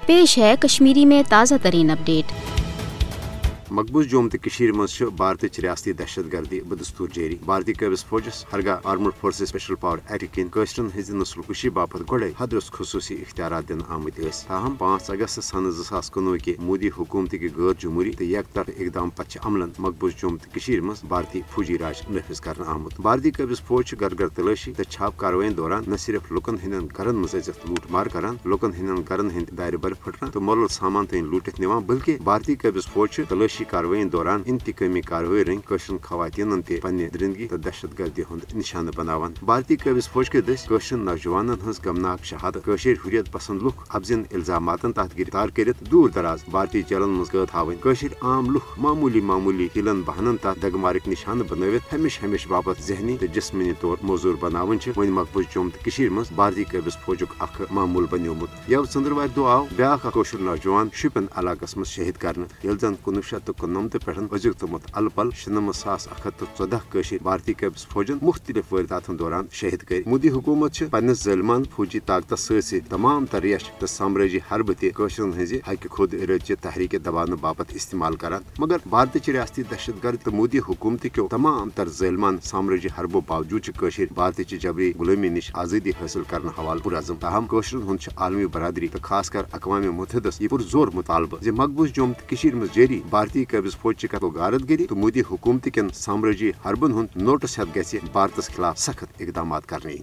पेश है कश्मीरी में ताज़ा तरीन अपडेट। मकबूज जोम तो मज भारत रियासती दहशत गर्दी बदस्तूर जारी। भारतीय कबिस फौजस हरगाह armed forces special power act किन कशरन हज नस्ल कुशी बापत गोड़े हदरस खसूसी इख्तियार दिन आमत। ताहम 5 अगस्त सन 2019 के मोदी हुकूमत के गैर जमहूरी तो एक तरफ इकदाम पच अमलन मकबूज जोम तो मज भारतीय फौजी राज नफिज कर आमुत। भारतीय कबिस फौज घर घर तलाशी तो छाप कार्रवाई दौरान न सिर्फ लुकन हंदन घरन मज लूट मार करान, लुकन हंदन घरन हंद दार बर फटरान तो मोल सामान तन लूटित निवान, बल्कि भारतीय कबिस फौज तलाशी कार्रवाई दौरान इंतकामी कार्रवाई रंग कशरन खवातीन ते पन्ने दरिंदगी तो दहशत गर्दी हुंद निशान बनावान। भारतीय कबिस फौज के दस कशरन नौजवानन हंस गमनाक शहादत कशर हुरियत पसंद लुख अफजन इल्जामातन तहत गिरफ्तार करित दूर दराज भारतीय जलन मज कैद हावन। कशर आम लुख मामूली हिलन बहनन तहत दगमारिक निशान बनवित हमेश बाबत जहनी तो जिस्मनी तौर मौजूर बनावन वन मकबूज जोम तो मज भारतीय कबिस फौजुक अख मामूल बनोमुत। यव चंद्रवार दो आव ब्याख कशर नौजवान शुपिन इलाकस मज शहीद करने, यह जन 1999 पे अजुक तमुत अलपल 97,114 कशर भारतीय कबिस फौजन मुख्तलिफ वारदातन दौरान शहीद कर। मोदी हुकूमत पन्निस ज़ालिमान फौजी ताकत सत तमाम तरह तो साम्राजी हरब तशरन हज हक खुद इरादची तहरीक दबाने बापत इस्तेमाल करान, मगर भारत रियासती दहशत गर्द तो मोदी हुकूमत क्यों तमाम तर ज़ालिमान साम्राजी हरबो बावजूद कशर भारत जबरी गुलामी निश आज़ादी हासिल करने हवाल पुरज़म। ताहम कशरन हुंद आलमी बरादरी तो खासकर अक़वाम मुत्तहिदा यह पुरजोर मुतालबा जे मकबूज जोम तो मज जारी भारतीय कबिस फौज गारदगिरी तो मोदी हुकूमत कन साम्राजी हरबन हुंद नोटिस हेत गि भारत खिलाफ सख्त इकदाम करने।